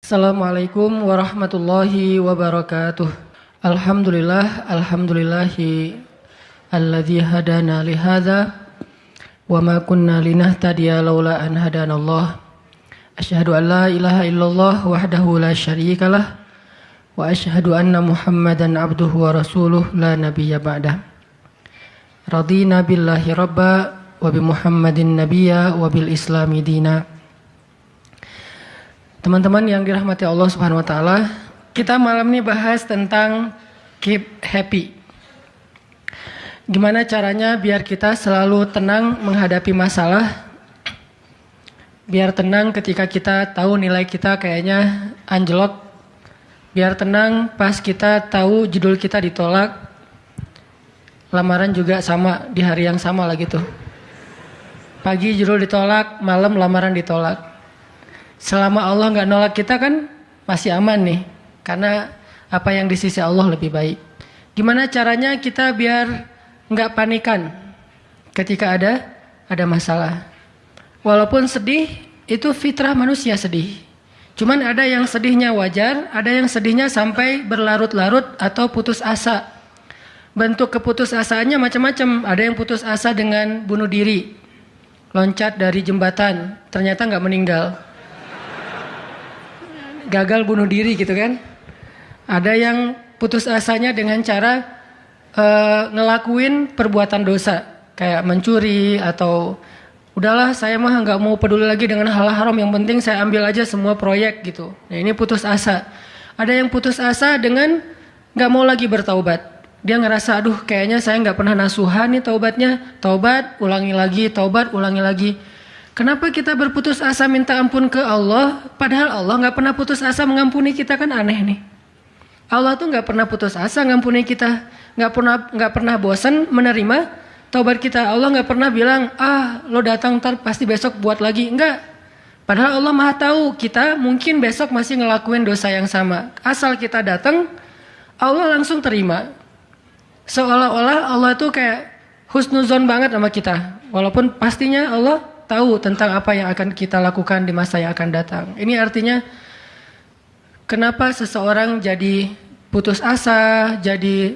Assalamualaikum warahmatullahi wabarakatuh. Alhamdulillahi alladzi hadana li hadza wa ma kunna linahtadiya laula an hadanallah. Asyhadu an la ilaha illallah wahdahu la syarikalah wa asyhadu anna Muhammadan abduhu wa rasuluh la nabiyya ba'dah. Radina billahi rabba wa bi Muhammadin nabiyya wa bil islami dina. Teman-teman yang dirahmati Allah Subhanahu wa taala, kita malam ini bahas tentang keep happy. Gimana caranya biar kita selalu tenang menghadapi masalah? Biar tenang ketika kita tahu nilai kita kayaknya anjlok. Biar tenang pas kita tahu judul kita ditolak. Lamaran juga sama di hari yang sama lah gitu. Pagi judul ditolak, malam lamaran ditolak. Selama Allah nggak nolak kita kan masih aman nih, karena apa yang di sisi Allah lebih baik. Gimana caranya kita biar nggak panikan ketika ada masalah? Walaupun sedih, itu fitrah manusia sedih. Cuman ada yang sedihnya wajar, ada yang sedihnya sampai berlarut-larut atau putus asa. Bentuk keputusasaannya macam-macam. Ada yang putus asa dengan bunuh diri, loncat dari jembatan, ternyata nggak meninggal. Gagal bunuh diri gitu kan. Ada yang putus asanya dengan cara ngelakuin perbuatan dosa, kayak mencuri atau udahlah saya mah nggak mau peduli lagi dengan hal haram, yang penting saya ambil aja semua proyek gitu. Nah ini putus asa. Ada yang putus asa dengan nggak mau lagi bertaubat. Dia ngerasa aduh kayaknya saya nggak pernah nasuhan nih taubatnya. Taubat ulangi lagi, taubat ulangi lagi. Kenapa kita berputus asa minta ampun ke Allah, padahal Allah nggak pernah putus asa mengampuni kita? Kan aneh nih. Allah tuh nggak pernah putus asa mengampuni kita, nggak pernah bosan menerima taubat kita. Allah nggak pernah bilang lo datang ntar pasti besok buat lagi, enggak. Padahal Allah maha tahu kita mungkin besok masih ngelakuin dosa yang sama. Asal kita datang, Allah langsung terima. Seolah-olah Allah tuh kayak husnuzon banget sama kita, walaupun pastinya Allah tahu tentang apa yang akan kita lakukan di masa yang akan datang. Ini artinya kenapa seseorang jadi putus asa, jadi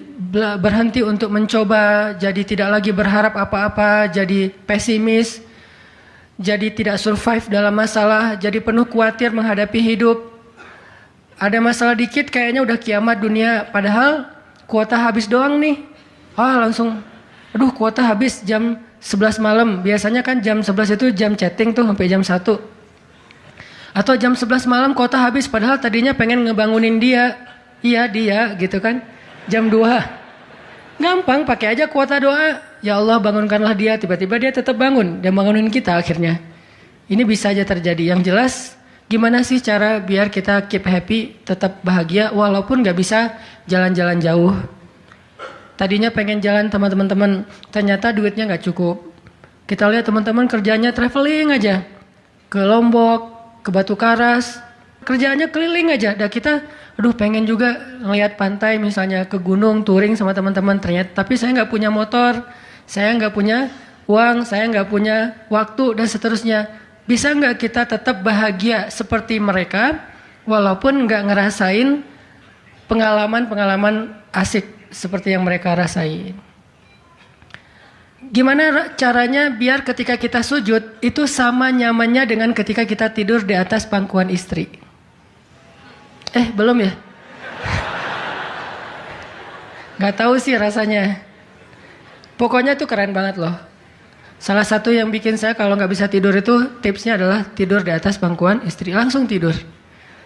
berhenti untuk mencoba, jadi tidak lagi berharap apa-apa, jadi pesimis, jadi tidak survive dalam masalah, jadi penuh khawatir menghadapi hidup. Ada masalah dikit kayaknya udah kiamat dunia, padahal kuota habis doang nih. Langsung aduh kuota habis jam 11 malam. Biasanya kan jam 11 itu jam chatting tuh sampai jam 1. Atau jam 11 malam kuota habis, padahal tadinya pengen ngebangunin dia. Iya dia gitu kan. Jam 2. Gampang, pakai aja kuota doa. Ya Allah bangunkanlah dia, tiba-tiba dia tetap bangun. Dia bangunin kita akhirnya. Ini bisa aja terjadi. Yang jelas gimana sih cara biar kita keep happy, tetap bahagia walaupun gak bisa jalan-jalan jauh. Tadinya pengen jalan sama teman-teman, ternyata duitnya nggak cukup. Kita lihat teman-teman kerjanya traveling aja, ke Lombok, ke Batu Karas, kerjaannya keliling aja. Dan kita, pengen juga ngeliat pantai, misalnya ke gunung, touring sama teman-teman. Ternyata, tapi saya nggak punya motor, saya nggak punya uang, saya nggak punya waktu dan seterusnya. Bisa nggak kita tetap bahagia seperti mereka, walaupun nggak ngerasain pengalaman-pengalaman asik seperti yang mereka rasain? Gimana caranya biar ketika kita sujud itu sama nyamannya dengan ketika kita tidur di atas pangkuan istri? Belum ya? Gak tahu sih rasanya. Pokoknya tuh keren banget loh. Salah satu yang bikin saya kalau gak bisa tidur itu tipsnya adalah tidur di atas pangkuan istri. Langsung tidur.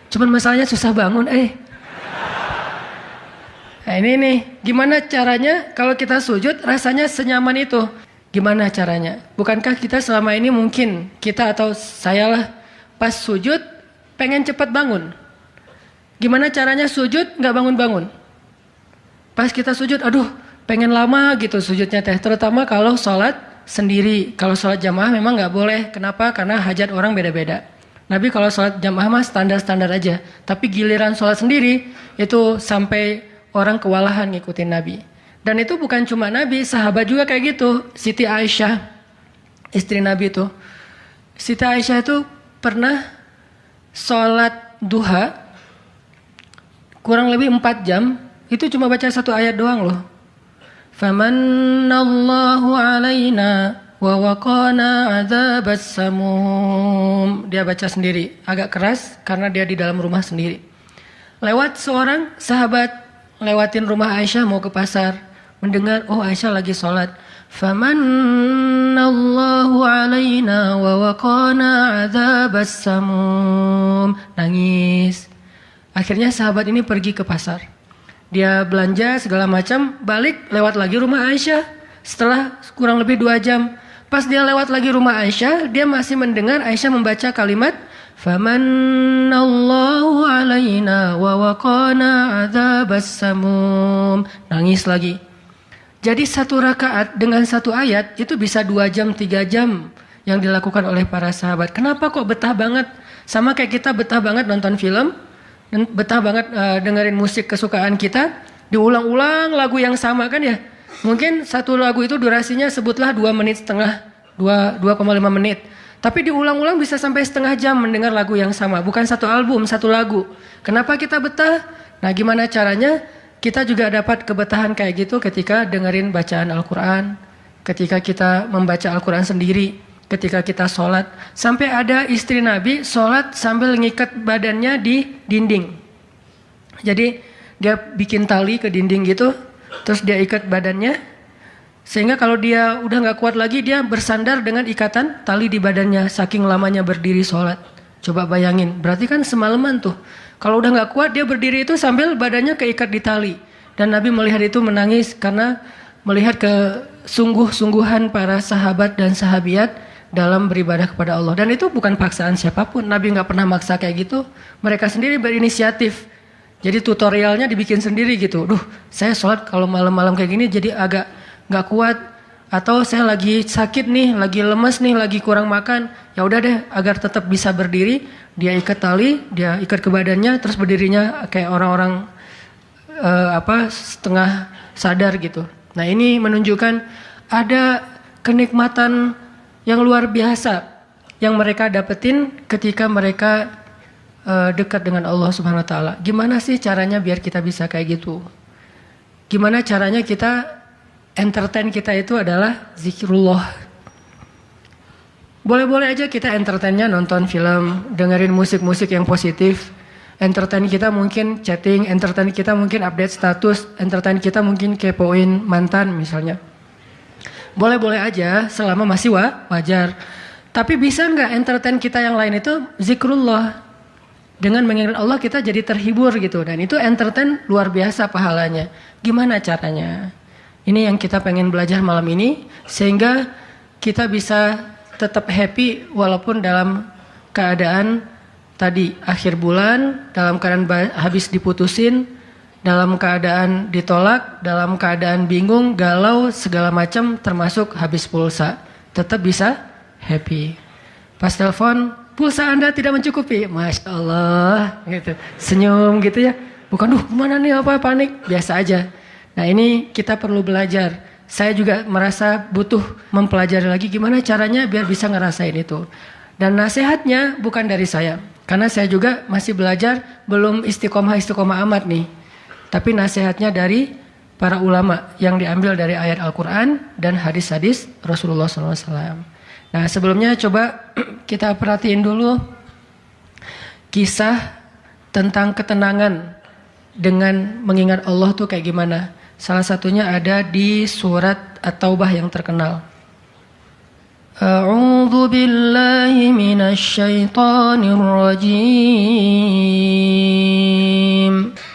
Cuman masalahnya susah bangun. Nah ini nih, gimana caranya kalau kita sujud rasanya senyaman itu? Gimana caranya? Bukankah kita selama ini mungkin, kita atau saya lah, pas sujud pengen cepat bangun. Gimana caranya sujud nggak bangun-bangun? Pas kita sujud, pengen lama gitu sujudnya teh. Terutama kalau sholat sendiri. Kalau sholat jamaah memang nggak boleh. Kenapa? Karena hajat orang beda-beda. Nabi kalau sholat jamaah mah standar-standar aja. Tapi giliran sholat sendiri, itu sampai orang kewalahan ngikutin Nabi. Dan itu bukan cuma Nabi, sahabat juga kayak gitu. Siti Aisyah, istri Nabi itu. Siti Aisyah itu pernah sholat duha kurang lebih 4 jam, itu cuma baca 1 ayat doang loh. Famannallahu alaina wa waqana adzabas samum. Dia baca sendiri, agak keras karena dia di dalam rumah sendiri. Lewat seorang sahabat lewatin rumah Aisyah mau ke pasar, mendengar oh Aisyah lagi sholat. Famannallahu alaina wa waqana adzabas samum. Nangis. Akhirnya sahabat ini pergi ke pasar. Dia belanja segala macam, balik lewat lagi rumah Aisyah. Setelah kurang lebih 2 jam, pas dia lewat lagi rumah Aisyah, dia masih mendengar Aisyah membaca kalimat Famannallahu alaina wa waqana adzabas samum. Nangis lagi. Jadi 1 rakaat dengan 1 ayat itu bisa 2 jam, 3 jam yang dilakukan oleh para sahabat. Kenapa kok betah banget? Sama kayak kita betah banget nonton film, betah banget dengerin musik kesukaan kita, diulang-ulang lagu yang sama kan ya. Mungkin 1 lagu itu durasinya sebutlah 2,5 menit, 2,5 menit. Tapi diulang-ulang bisa sampai setengah jam mendengar lagu yang sama. Bukan 1 album, 1 lagu. Kenapa kita betah? Nah gimana caranya kita juga dapat kebetahan kayak gitu ketika dengerin bacaan Al-Quran. Ketika kita membaca Al-Quran sendiri. Ketika kita sholat. Sampai ada istri Nabi sholat sambil ngikat badannya di dinding. Jadi dia bikin tali ke dinding gitu. Terus dia ikat badannya. Sehingga kalau dia udah gak kuat lagi, dia bersandar dengan ikatan tali di badannya. Saking lamanya berdiri sholat. Coba bayangin, berarti kan semalaman tuh. Kalau udah gak kuat, dia berdiri itu sambil badannya keikat di tali. Dan Nabi melihat itu menangis karena melihat kesungguh-sungguhan para sahabat dan sahabiat dalam beribadah kepada Allah. Dan itu bukan paksaan siapapun. Nabi gak pernah maksa kayak gitu. Mereka sendiri berinisiatif. Jadi tutorialnya dibikin sendiri gitu. Saya sholat kalau malam-malam kayak gini jadi agak gak kuat, atau saya lagi sakit nih, lagi lemes nih, lagi kurang makan, ya udah deh agar tetap bisa berdiri, dia ikat tali, dia ikat ke badannya, terus berdirinya kayak orang-orang setengah sadar gitu. Nah ini menunjukkan ada kenikmatan yang luar biasa yang mereka dapetin ketika mereka dekat dengan Allah Subhanahu Wa Taala. Gimana sih caranya biar kita bisa kayak gitu? Gimana caranya kita entertain kita itu adalah zikrullah. Boleh-boleh aja kita entertainnya nonton film, dengerin musik-musik yang positif. Entertain kita mungkin chatting, entertain kita mungkin update status, entertain kita mungkin kepoin mantan misalnya. Boleh-boleh aja selama masih wajar. Tapi bisa nggak entertain kita yang lain itu zikrullah. Dengan mengingat Allah kita jadi terhibur gitu. Dan itu entertain luar biasa pahalanya. Gimana caranya? Ini yang kita pengen belajar malam ini, sehingga kita bisa tetap happy walaupun dalam keadaan tadi akhir bulan, dalam keadaan habis diputusin, dalam keadaan ditolak, dalam keadaan bingung, galau, segala macam termasuk habis pulsa. Tetap bisa happy. Pas telepon, pulsa Anda tidak mencukupi. Masya Allah, gitu. Senyum gitu ya. Bukan, mana nih apa panik, biasa aja. Nah ini kita perlu belajar. Saya juga merasa butuh mempelajari lagi gimana caranya biar bisa ngerasain itu. Dan nasihatnya bukan dari saya. Karena saya juga masih belajar, belum istiqomah amat nih. Tapi nasihatnya dari para ulama yang diambil dari ayat Al-Quran dan hadis-hadis Rasulullah SAW. Nah sebelumnya coba kita perhatiin dulu kisah tentang ketenangan dengan mengingat Allah tuh kayak gimana. Salah satunya ada di surat At-Taubah yang terkenal. A'udzu billahi minasy syaithanir rajim.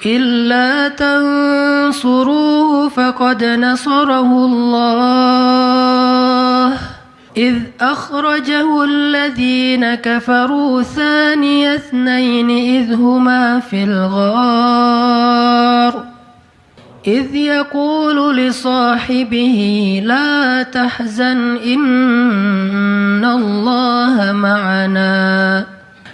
Illa tansuruhu faqad nasarahu Allah. إذ أخرجه الذين كفروا ثاني اثنين إذ هما في الغار إذ يقول لصاحبه لا تحزن إن الله معنا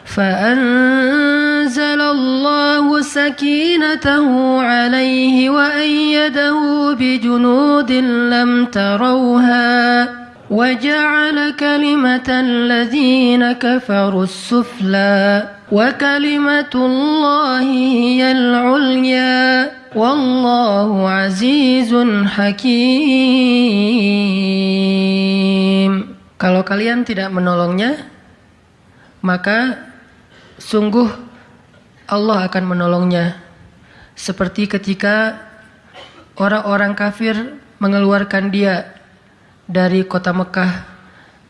فأنزل الله سكينته عليه وأيده بجنود لم تروها وجعل كلمة الذين كفروا السفلى wa kalimatullahi hiyal ulya wallahu azizun hakim. Kalau kalian tidak menolongnya, maka sungguh Allah akan menolongnya. Seperti ketika orang-orang kafir mengeluarkan dia dari kota Mekah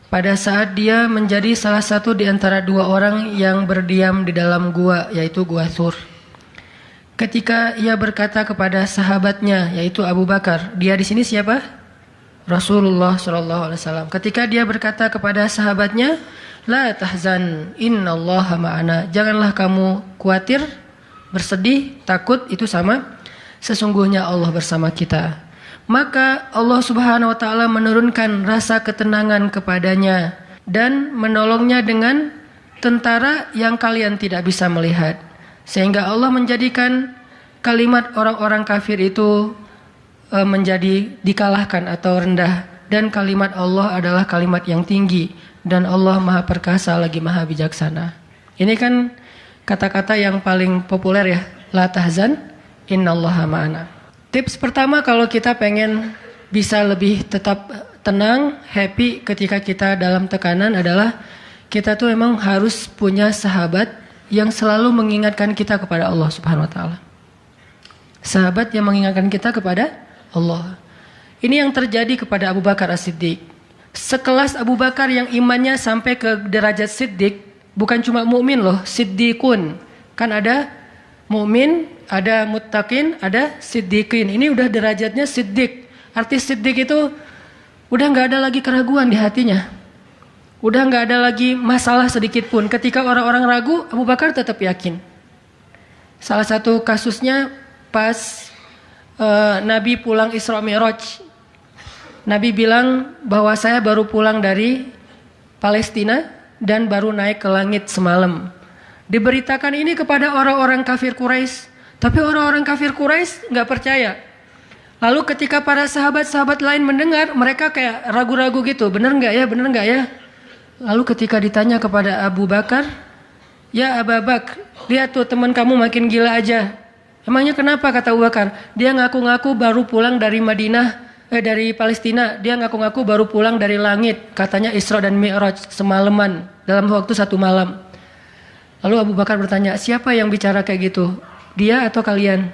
pada saat dia menjadi salah satu di antara dua orang yang berdiam di dalam gua, yaitu Gua Thur. Ketika ia berkata kepada sahabatnya, yaitu Abu Bakar, dia di sini siapa? Rasulullah SAW. Ketika dia berkata kepada sahabatnya, la tahzan, innallaha ma'ana. Janganlah kamu khawatir, bersedih, takut, itu sama. Sesungguhnya Allah bersama kita. Maka Allah Subhanahu wa taala menurunkan rasa ketenangan kepadanya dan menolongnya dengan tentara yang kalian tidak bisa melihat. Sehingga Allah menjadikan kalimat orang-orang kafir itu menjadi dikalahkan atau rendah, dan kalimat Allah adalah kalimat yang tinggi, dan Allah Maha Perkasa lagi Maha Bijaksana. Ini kan kata-kata yang paling populer ya, la tahzan innallaha ma'ana. Tips pertama kalau kita pengen bisa lebih tetap tenang, happy ketika kita dalam tekanan adalah kita tuh memang harus punya sahabat yang selalu mengingatkan kita kepada Allah Subhanahu wa taala. Sahabat yang mengingatkan kita kepada Allah. Ini yang terjadi kepada Abu Bakar As-Siddiq. Sekelas Abu Bakar yang imannya sampai ke derajat Siddiq, bukan cuma mukmin loh, Siddiqun. Kan ada mukmin, ada muttaqin, ada siddiqin. Ini udah derajatnya Siddiq. Arti Siddiq itu udah nggak ada lagi keraguan di hatinya. Udah nggak ada lagi masalah sedikit pun. Ketika orang-orang ragu, Abu Bakar tetap yakin. Salah satu kasusnya pas Nabi pulang Isra Mi'raj. Nabi bilang bahwa saya baru pulang dari Palestina dan baru naik ke langit semalam. Diberitakan ini kepada orang-orang kafir Quraisy, tapi orang-orang kafir Quraisy nggak percaya. Lalu ketika para sahabat-sahabat lain mendengar, mereka kayak ragu-ragu gitu, bener nggak ya, bener nggak ya? Lalu ketika ditanya kepada Abu Bakar, ya Abu Bakar, lihat tuh teman kamu makin gila aja. Emangnya kenapa, kata Abu Bakar? Dia ngaku-ngaku baru pulang dari dari Palestina. Dia ngaku-ngaku baru pulang dari langit. Katanya Isra dan Mi'raj semalaman, dalam waktu 1 malam. Lalu Abu Bakar bertanya, siapa yang bicara kayak gitu? Dia atau kalian?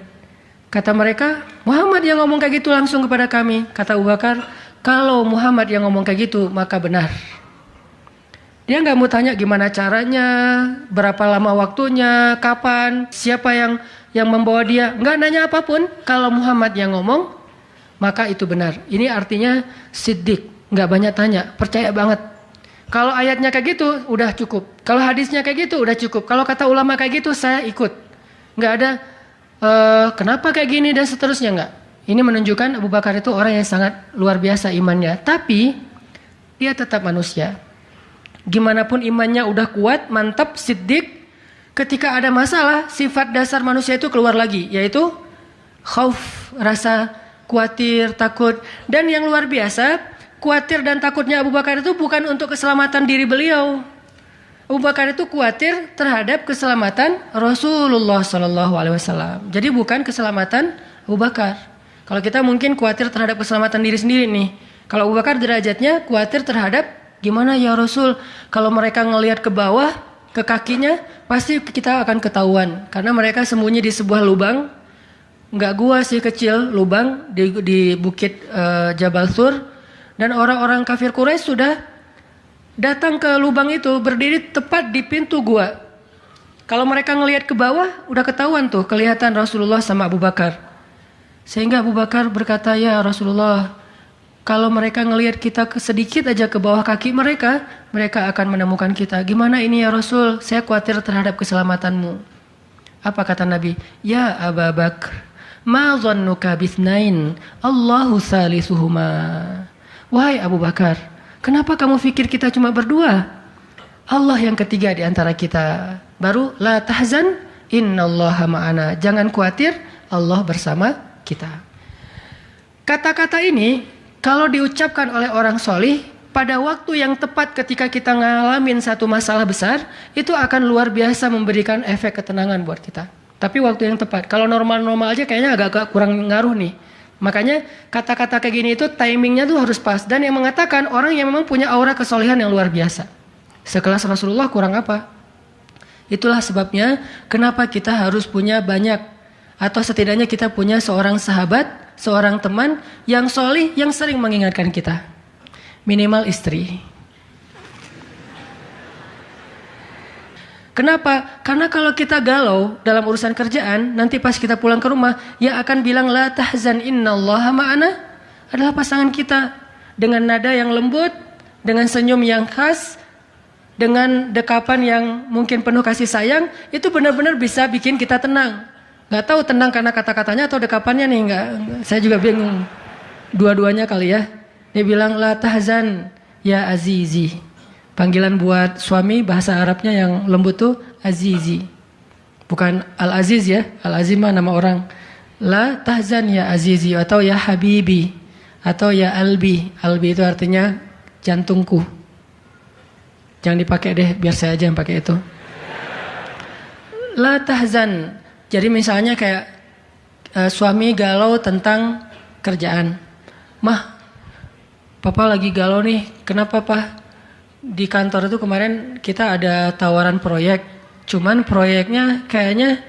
Kata mereka, Muhammad yang ngomong kayak gitu langsung kepada kami. Kata Abu Bakar, kalau Muhammad yang ngomong kayak gitu, maka benar. Dia nggak mau tanya gimana caranya, berapa lama waktunya, kapan, siapa yang membawa dia. Nggak nanya apapun. Kalau Muhammad yang ngomong, maka itu benar. Ini artinya siddiq, nggak banyak tanya, percaya banget. Kalau ayatnya kayak gitu, udah cukup. Kalau hadisnya kayak gitu, udah cukup. Kalau kata ulama kayak gitu, saya ikut. Nggak ada kenapa kayak gini dan seterusnya, nggak. Ini menunjukkan Abu Bakar itu orang yang sangat luar biasa imannya. Tapi dia tetap manusia. Gimana pun imannya udah kuat, mantap, siddiq, ketika ada masalah, sifat dasar manusia itu keluar lagi, yaitu khauf, rasa khawatir, takut. Dan yang luar biasa, khawatir dan takutnya Abu Bakar itu bukan untuk keselamatan diri beliau. Abu Bakar itu khawatir terhadap keselamatan Rasulullah SAW. Jadi bukan keselamatan Abu Bakar. Kalau kita mungkin khawatir terhadap keselamatan diri sendiri nih. Kalau Abu Bakar derajatnya khawatir terhadap gimana ya Rasul, kalau mereka ngelihat ke bawah, ke kakinya, pasti kita akan ketahuan. Karena mereka sembunyi di sebuah lubang, nggak gua sih, kecil, lubang di bukit Jabal Thur. Dan orang-orang kafir Quraisy sudah datang ke lubang itu, berdiri tepat di pintu gua. Kalau mereka ngelihat ke bawah, udah ketahuan tuh, kelihatan Rasulullah sama Abu Bakar. Sehingga Abu Bakar berkata, ya Rasulullah, kalau mereka ngelihat kita sedikit aja ke bawah kaki mereka, mereka akan menemukan kita. Gimana ini ya Rasul? Saya khawatir terhadap keselamatanmu. Apa kata Nabi? Ya Abu Bakar, ma dhannuka bithnain, Allahu salisuhuma. Wahai Abu Bakar, kenapa kamu pikir kita cuma berdua? Allah yang ketiga di antara kita. Baru la tahzan, innallaha ma'ana. Jangan khawatir, Allah bersama kita. Kata-kata ini kalau diucapkan oleh orang solih, pada waktu yang tepat ketika kita ngalamin satu masalah besar, itu akan luar biasa memberikan efek ketenangan buat kita. Tapi waktu yang tepat. Kalau normal-normal aja kayaknya agak kurang ngaruh nih. Makanya kata-kata kayak gini itu timingnya tuh harus pas. Dan yang mengatakan orang yang memang punya aura kesolehan yang luar biasa. Sekelas Rasulullah kurang apa? Itulah sebabnya kenapa kita harus punya banyak. Atau setidaknya kita punya seorang sahabat, seorang teman yang solih, yang sering mengingatkan kita. Minimal istri. Kenapa? Karena kalau kita galau dalam urusan kerjaan, nanti pas kita pulang ke rumah, yang akan bilang la tahzan innallaha ma'ana adalah pasangan kita. Dengan nada yang lembut, dengan senyum yang khas, dengan dekapan yang mungkin penuh kasih sayang, itu benar-benar bisa bikin kita tenang. Gak tahu tenang karena kata-katanya atau dekapannya nih, saya juga bingung. Dua-duanya kali ya. Dia bilang la tahzan ya azizi. Panggilan buat suami bahasa Arabnya yang lembut tuh azizi. Bukan al-aziz ya. Al-aziz mah nama orang. La tahzan ya azizi atau ya habibi atau ya albi. Albi itu artinya jantungku. Jangan dipakai deh, biar saya aja yang pakai itu. La tahzan. Jadi misalnya kayak suami galau tentang kerjaan. Mah, Papa lagi galau nih, kenapa Pak? Di kantor itu kemarin kita ada tawaran proyek, cuman proyeknya kayaknya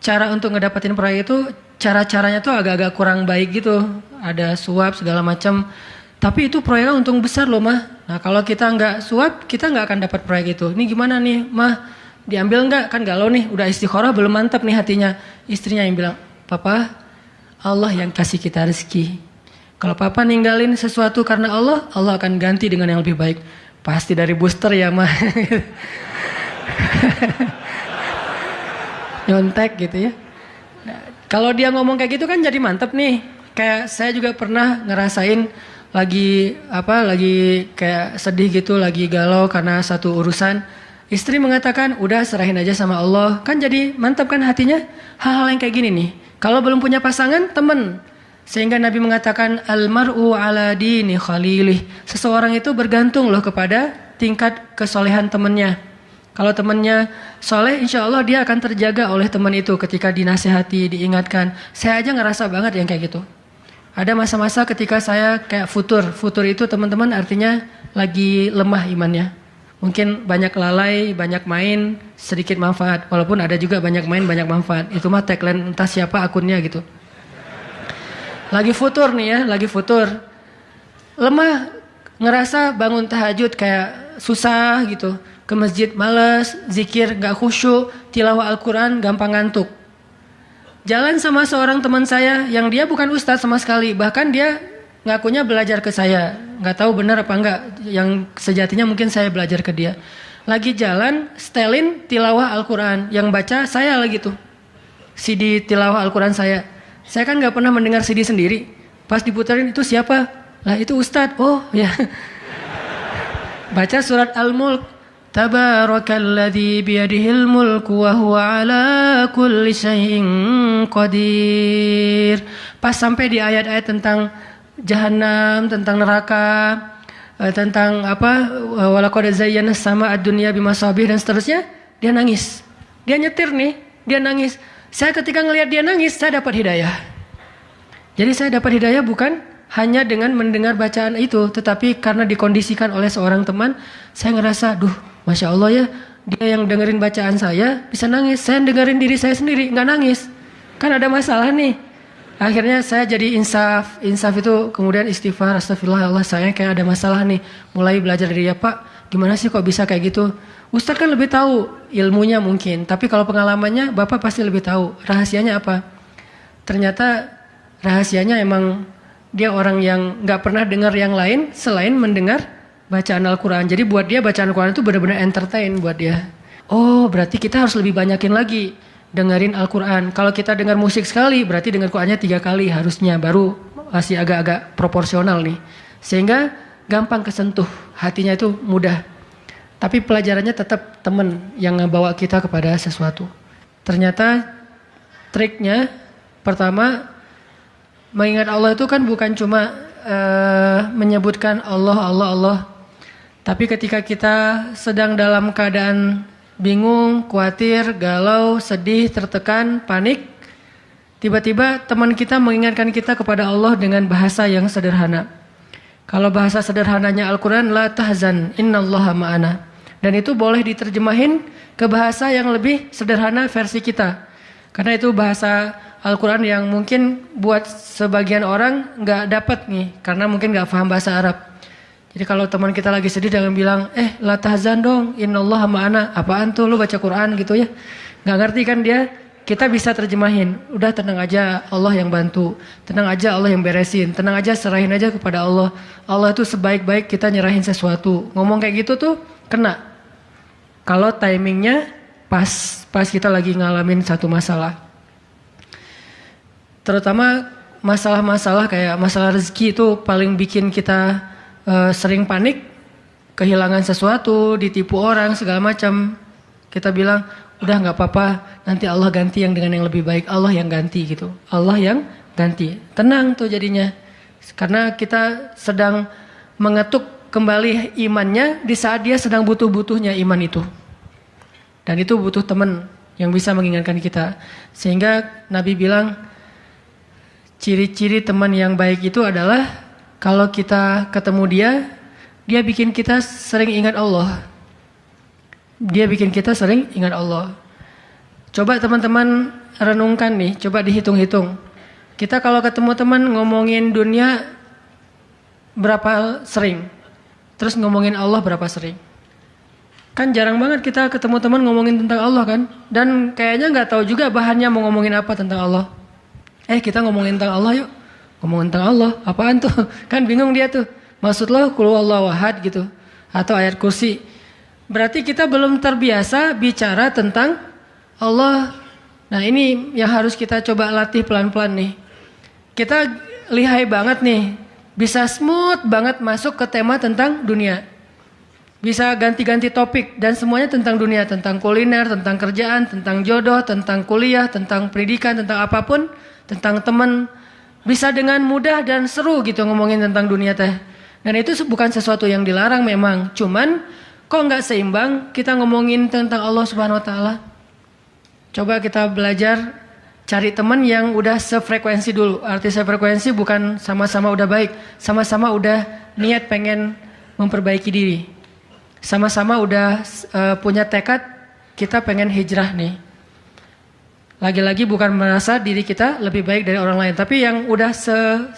cara untuk ngedapetin proyek itu cara-caranya tuh agak-agak kurang baik gitu. Ada suap segala macam, tapi itu proyeknya untung besar loh Mah. Nah kalau kita nggak suap, kita nggak akan dapat proyek itu. Ini gimana nih Mah? Diambil nggak? Kan galau nih, udah istikharah belum mantap nih hatinya. Istrinya yang bilang, Papa, Allah yang kasih kita rezeki. Kalau Papa ninggalin sesuatu karena Allah, Allah akan ganti dengan yang lebih baik. Pasti dari booster ya mah. Nyontek gitu ya. Nah, kalau dia ngomong kayak gitu kan jadi mantep nih. Kayak saya juga pernah ngerasain lagi kayak sedih gitu, lagi galau karena satu urusan. Istri mengatakan, udah serahin aja sama Allah. Kan jadi mantap kan hatinya. Hal-hal yang kayak gini nih. Kalau belum punya pasangan, temen. Sehingga Nabi mengatakan almar'u ala dini khalilih. Seseorang itu bergantung loh kepada tingkat kesolehan temannya. Kalau temannya soleh, insya Allah dia akan terjaga oleh teman itu ketika dinasihati, diingatkan. Saya aja ngerasa banget yang kayak gitu. Ada masa-masa ketika saya kayak futur. Futur itu teman-teman artinya lagi lemah imannya. Mungkin banyak lalai, banyak main, sedikit manfaat. Walaupun ada juga banyak main, banyak manfaat. Itu mah tagline entah siapa akunnya gitu. Lagi futur nih ya, lagi futur. Lemah, ngerasa bangun tahajud kayak susah gitu. Ke masjid males, zikir gak khusyuk, tilawah Al-Quran gampang ngantuk. Jalan sama seorang teman saya yang dia bukan ustadz sama sekali. Bahkan dia ngakunya belajar ke saya. Gak tahu benar apa enggak. Yang sejatinya mungkin saya belajar ke dia. Lagi jalan, setelin tilawah Al-Quran. Yang baca saya lagi tuh. CD tilawah Al-Quran saya. Saya kan gak pernah mendengar CD sendiri. Pas diputerin itu siapa? Lah itu Ustadz. Oh ya. Baca surat Al-Mulk. Tabarakalladzi biyadihil mulku wa huwa ala kulli syai'in qadir. Pas sampai di ayat-ayat tentang jahanam, tentang neraka, tentang apa? Walaqad zayyana as-samaa'a ad-dunya bimasabih dan seterusnya, dia nangis. Dia nyetir nih, dia nangis. Saya ketika ngelihat dia nangis, saya dapat hidayah. Jadi saya dapat hidayah bukan hanya dengan mendengar bacaan itu, tetapi karena dikondisikan oleh seorang teman, saya ngerasa, duh, Masya Allah ya, dia yang dengerin bacaan saya bisa nangis. Saya dengerin diri saya sendiri, nggak nangis. Kan ada masalah nih. Akhirnya saya jadi insaf. Insaf itu kemudian istighfar, astagfirullah, Allah saya kayak ada masalah nih. Mulai belajar dari dia, Pak, gimana sih kok bisa kayak gitu? Ustadz kan lebih tahu ilmunya mungkin, tapi kalau pengalamannya Bapak pasti lebih tahu. Rahasianya apa? Ternyata rahasianya emang dia orang yang gak pernah dengar yang lain selain mendengar bacaan Al-Quran. Jadi buat dia bacaan Al-Quran itu benar-benar entertain buat dia. Oh berarti kita harus lebih banyakin lagi dengerin Al-Quran. Kalau kita dengar musik sekali berarti dengar Qurannya 3 kali harusnya. Baru masih agak-agak proporsional nih. Sehingga gampang kesentuh, hatinya itu mudah. Tapi pelajarannya tetap teman yang ngebawa kita kepada sesuatu. Ternyata triknya pertama, mengingat Allah itu kan bukan cuma menyebutkan Allah, Allah, Allah Tapi ketika kita sedang dalam keadaan bingung, khawatir, galau, sedih, tertekan, panik, tiba-tiba teman kita mengingatkan kita kepada Allah dengan bahasa yang sederhana. Kalau bahasa sederhananya Al-Quran, la tahzan, innallaha ma'ana. Dan itu boleh diterjemahin ke bahasa yang lebih sederhana versi kita. Karena itu bahasa Al-Quran yang mungkin buat sebagian orang nggak dapat nih, karena mungkin nggak paham bahasa Arab. Jadi kalau teman kita lagi sedih jangan bilang, la tahzan dong, innallaha ma'ana. Apaan tuh lu baca Quran gitu ya? Nggak ngerti kan dia? Kita bisa terjemahin, udah tenang aja, Allah yang bantu. Tenang aja, Allah yang beresin. Tenang aja, serahin aja kepada Allah. Allah itu sebaik-baik kita nyerahin sesuatu. Ngomong kayak gitu tuh kena. Kalau timingnya pas kita lagi ngalamin satu masalah. Terutama masalah-masalah kayak masalah rezeki itu paling bikin kita sering panik, kehilangan sesuatu, ditipu orang, segala macam. Kita bilang, udah gak apa-apa, nanti Allah ganti yang dengan yang lebih baik. Allah yang ganti gitu. Allah yang ganti. Tenang tuh jadinya. Karena kita sedang mengetuk kembali imannya di saat dia sedang butuh-butuhnya iman itu. Dan itu butuh teman yang bisa mengingatkan kita. Sehingga Nabi bilang, ciri-ciri teman yang baik itu adalah kalau kita ketemu dia bikin kita sering ingat Allah. Dia bikin kita sering ingat Allah. Coba teman-teman renungkan nih, coba dihitung-hitung. Kita kalau ketemu teman ngomongin dunia berapa sering? Terus ngomongin Allah berapa sering? Kan jarang banget kita ketemu teman ngomongin tentang Allah kan? Dan kayaknya nggak tahu juga bahannya mau ngomongin apa tentang Allah. Kita ngomongin tentang Allah yuk. Ngomongin tentang Allah, apaan tuh? Kan bingung dia tuh. Maksud lo qul huwallahu ahad gitu. Atau ayat kursi. Berarti kita belum terbiasa bicara tentang Allah. Nah ini yang harus kita coba latih pelan-pelan nih. Kita lihai banget nih. Bisa smooth banget masuk ke tema tentang dunia. Bisa ganti-ganti topik dan semuanya tentang dunia. Tentang kuliner, tentang kerjaan, tentang jodoh, tentang kuliah, tentang pendidikan, tentang apapun. Tentang teman, bisa dengan mudah dan seru gitu ngomongin tentang dunia teh. Dan itu bukan sesuatu yang dilarang memang. Cuman kok nggak seimbang kita ngomongin tentang Allah Subhanahu Wa Taala. Coba kita belajar cari teman yang udah sefrekuensi dulu. Arti sefrekuensi bukan sama-sama udah baik, sama-sama udah niat pengen memperbaiki diri. Sama-sama udah punya tekad kita pengen hijrah nih. Lagi-lagi bukan merasa diri kita lebih baik dari orang lain. Tapi yang udah